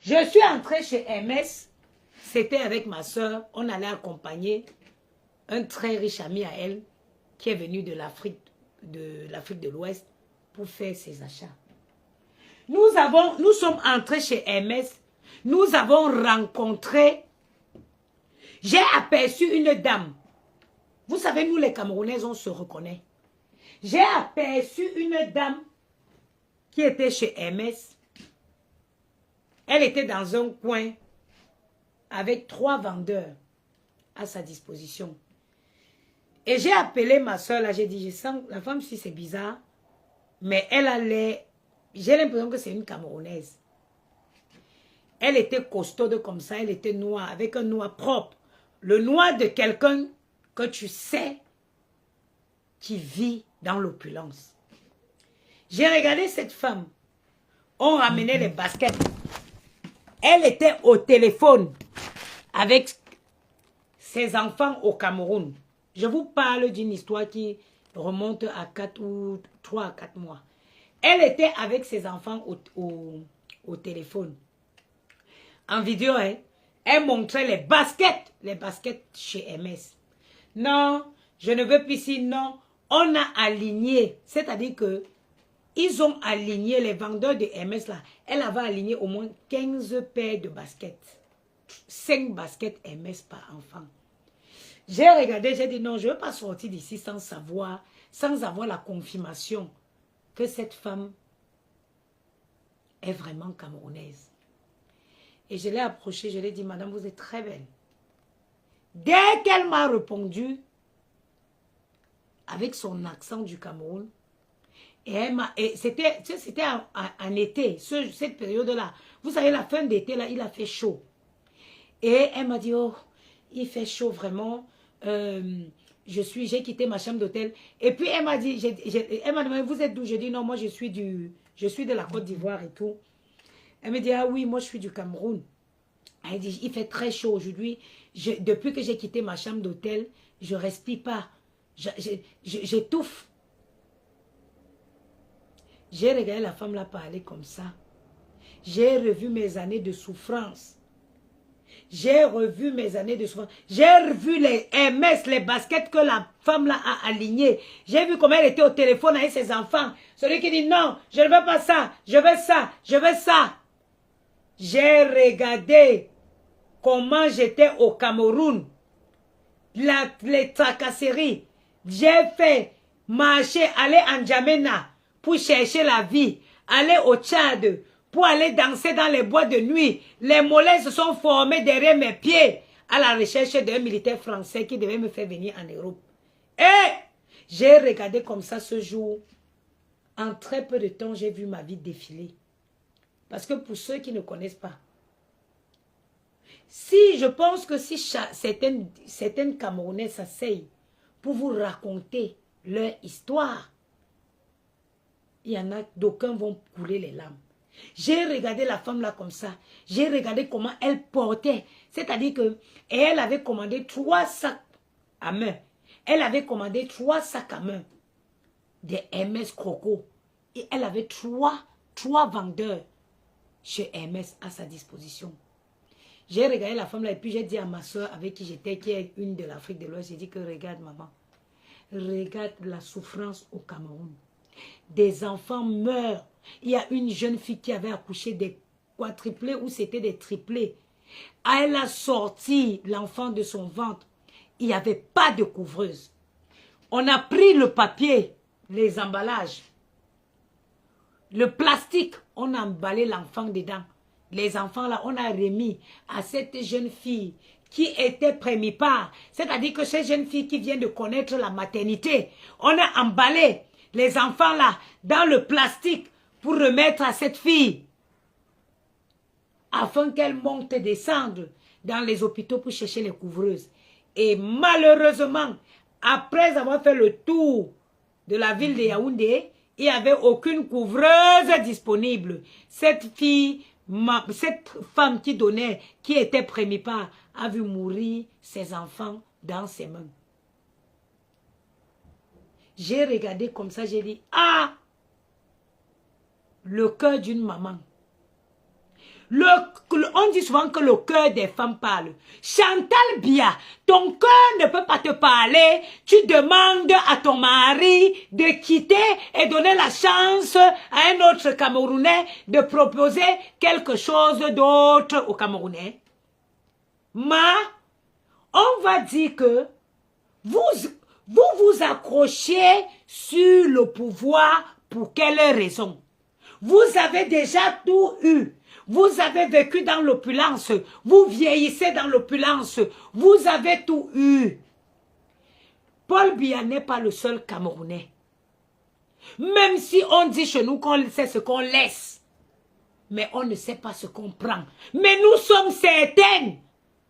Je suis entrée chez MS. C'était avec ma soeur. On allait accompagner un très riche ami à elle qui est venu de l'Afrique de l'Ouest pour faire ses achats. Nous sommes entrés chez MS. Nous avons rencontré. J'ai aperçu une dame. Vous savez, nous les Camerounaises, on se reconnaît. J'ai aperçu une dame qui était chez MS. Elle était dans un coin avec 3 vendeurs à sa disposition. Et j'ai appelé ma soeur là, j'ai dit, je sens, la femme si c'est bizarre, mais elle allait, j'ai l'impression que c'est une Camerounaise. Elle était costaude comme ça, elle était noire, avec un noir propre. Le noir de quelqu'un que tu sais qui vit dans l'opulence. J'ai regardé cette femme. On ramenait les baskets. Elle était au téléphone avec ses enfants au Cameroun. Je vous parle d'une histoire qui remonte à 3 à 4 mois. Elle était avec ses enfants au téléphone. En vidéo, hein, elle montrait les baskets chez MS. Non, je ne veux plus ici, non. On a aligné, c'est-à-dire que ils ont aligné les vendeurs de MS là. Elle avait aligné au moins 15 paires de baskets. 5 baskets MS par enfant. J'ai regardé, j'ai dit non, je ne veux pas sortir d'ici sans savoir, sans avoir la confirmation que cette femme est vraiment camerounaise. Et je l'ai approchée, je lui ai dit, madame, vous êtes très belle. Dès qu'elle m'a répondu, avec son accent du Cameroun, et c'était en été, cette période-là. Vous savez, la fin d'été, là, il a fait chaud. Et elle m'a dit, oh, il fait chaud vraiment. J'ai quitté ma chambre d'hôtel. Et puis, elle m'a dit, elle m'a demandé, vous êtes d'où? J'ai dit, non, moi, je suis de la Côte d'Ivoire et tout. Elle me dit, ah oui, moi, je suis du Cameroun. Elle dit, il fait très chaud aujourd'hui. Depuis que j'ai quitté ma chambre d'hôtel, je ne respire pas. J'étouffe. J'ai regardé la femme là parler comme ça. J'ai revu mes années de souffrance. J'ai revu mes années de souffrance. J'ai revu les MS, les baskets que la femme là a alignées. J'ai vu comment elle était au téléphone avec ses enfants. Celui qui dit non, je ne veux pas ça, je veux ça, je veux ça. J'ai regardé comment j'étais au Cameroun. Les tracasseries. J'ai fait marcher, aller en N'Djamena pour chercher la vie. Aller au Tchad pour aller danser dans les bois de nuit. Les mollets se sont formés derrière mes pieds à la recherche d'un militaire français qui devait me faire venir en Europe. Et j'ai regardé comme ça ce jour. En très peu de temps, j'ai vu ma vie défiler. Parce que pour ceux qui ne connaissent pas, je pense que si certaines Camerounaises s'asseyent pour vous raconter leur histoire, il y en a d'aucuns vont couler les larmes. J'ai regardé la femme là comme ça. J'ai regardé comment elle portait. C'est-à-dire que elle avait commandé 3 sacs à main. Elle avait commandé 3 sacs à main des MS Croco. Et elle avait trois vendeurs chez MS à sa disposition. J'ai regardé la femme là et puis j'ai dit à ma soeur avec qui j'étais, qui est une de l'Afrique de l'Ouest, j'ai dit que regarde maman, regarde la souffrance au Cameroun. Des enfants meurent. Il y a une jeune fille qui avait accouché des quadruplés ou c'était des triplés. Elle a sorti l'enfant de son ventre. Il n'y avait pas de couvreuse. On a pris le papier, les emballages, le plastique, on a emballé l'enfant dedans. Les enfants là, on a remis à cette jeune fille qui était prémipare. C'est-à-dire que cette jeune fille qui vient de connaître la maternité, on a emballé les enfants là dans le plastique pour remettre à cette fille afin qu'elle monte et descende dans les hôpitaux pour chercher les couvreuses. Et malheureusement, après avoir fait le tour de la ville de Yaoundé, il n'y avait aucune couvreuse disponible. Cette femme qui donnait, qui était prémipare, a vu mourir ses enfants dans ses mains. J'ai regardé comme ça, j'ai dit, ah, le cœur d'une maman. on dit souvent que le cœur des femmes parle. Chantal Bia, ton cœur ne peut pas te parler. Tu demandes à ton mari de quitter et donner la chance à un autre Camerounais de proposer quelque chose d'autre aux Camerounais. Mais on va dire que vous accrochez sur le pouvoir pour quelle raison? Vous avez déjà tout eu. Vous avez vécu dans l'opulence. Vous vieillissez dans l'opulence. Vous avez tout eu. Paul Biya n'est pas le seul Camerounais. Même si on dit chez nous qu'on sait ce qu'on laisse. Mais on ne sait pas ce qu'on prend. Mais nous sommes certaines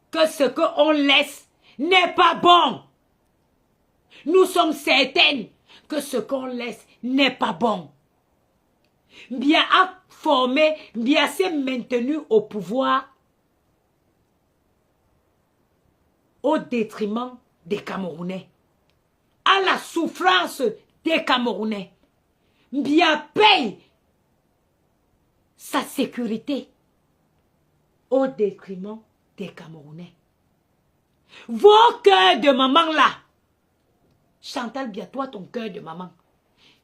que ce qu'on laisse n'est pas bon. Nous sommes certaines que ce qu'on laisse n'est pas bon. Biya a formé, Biya s'est maintenu au pouvoir au détriment des Camerounais, à la souffrance des Camerounais. Biya paye sa sécurité au détriment des Camerounais. Vos cœurs de maman là, Chantal Bia, toi ton cœur de maman,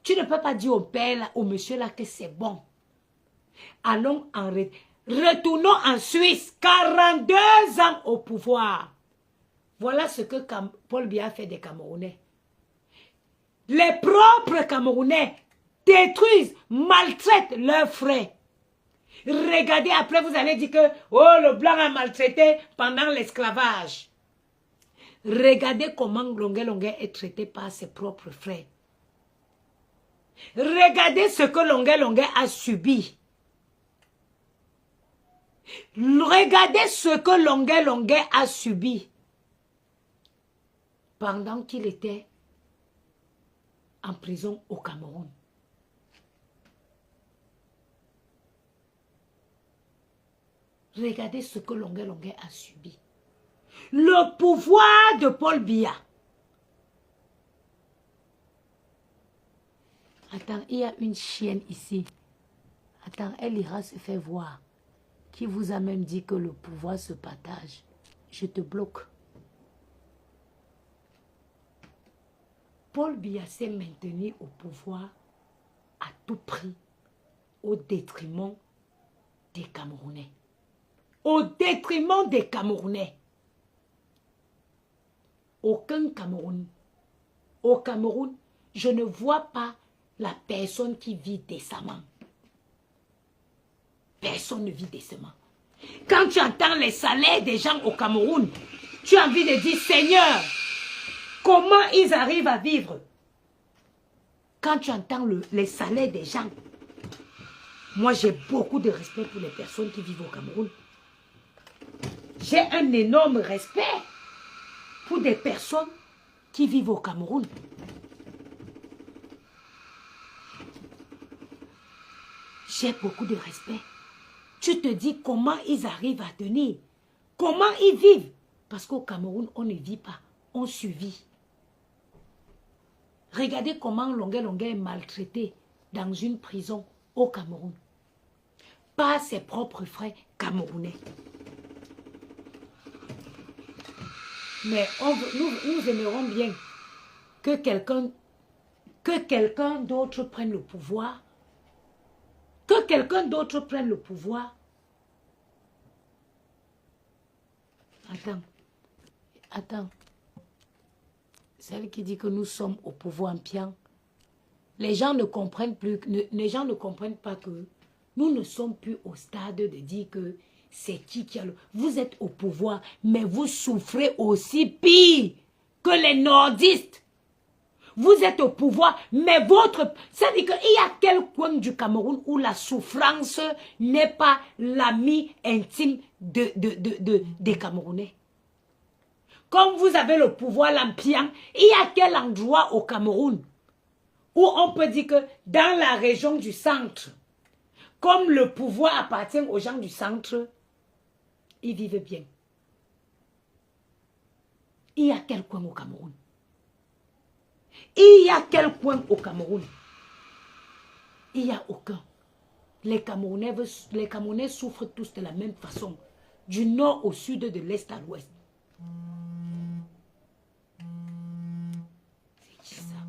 tu ne peux pas dire au père là, au monsieur là que c'est bon. Allons retournons en Suisse, 42 ans au pouvoir. Voilà ce que Paul Biya fait des Camerounais. Les propres Camerounais détruisent, maltraitent leurs frères. Regardez, après vous allez dire que oh, le blanc a maltraité pendant l'esclavage. Regardez comment Longué Longué est traité par ses propres frères. Regardez ce que Longué Longué a subi. Regardez ce que Longué Longué a subi pendant qu'il était en prison au Cameroun. Regardez ce que Longué Longué a subi. Le pouvoir de Paul Biya. Attends, il y a une chienne ici. Attends, elle ira se faire voir. Qui vous a même dit que le pouvoir se partage? Je te bloque. Paul Biya s'est maintenu au pouvoir à tout prix, au détriment des Camerounais. Au détriment des Camerounais. Aucun Cameroun. Au Cameroun, je ne vois pas la personne qui vit décemment. Personne ne vit décemment. Quand tu entends les salaires des gens au Cameroun, tu as envie de dire, Seigneur, comment ils arrivent à vivre? Quand tu entends les salaires des gens, moi j'ai beaucoup de respect pour les personnes qui vivent au Cameroun. J'ai un énorme respect pour des personnes qui vivent au Cameroun. J'ai beaucoup de respect. Tu te dis comment ils arrivent à tenir. Comment ils vivent. Parce qu'au Cameroun, on ne vit pas. On survit. Regardez comment Longué Longué est maltraité dans une prison au Cameroun. Par ses propres frères camerounais. Mais nous aimerons bien que quelqu'un d'autre prenne le pouvoir. Que quelqu'un d'autre prenne le pouvoir. Attends. Celle qui dit que nous sommes au pouvoir ambiant. Les gens ne comprennent plus, les gens ne comprennent pas que nous ne sommes plus au stade de dire que c'est qui a le... Vous êtes au pouvoir, mais vous souffrez aussi pire que les nordistes. Vous êtes au pouvoir, mais votre... C'est-à-dire qu'il y a quel coin du Cameroun où la souffrance n'est pas l'ami intime des Camerounais. Comme vous avez le pouvoir lampion, il y a quel endroit au Cameroun où on peut dire que dans la région du centre, comme le pouvoir appartient aux gens du centre, ils vivent bien. Il y a quel coin au Cameroun? Il y a quel coin au Cameroun? Il n'y a aucun. Les Camerounais souffrent tous de la même façon. du nord au sud, de l'est à l'ouest. C'est qui ça?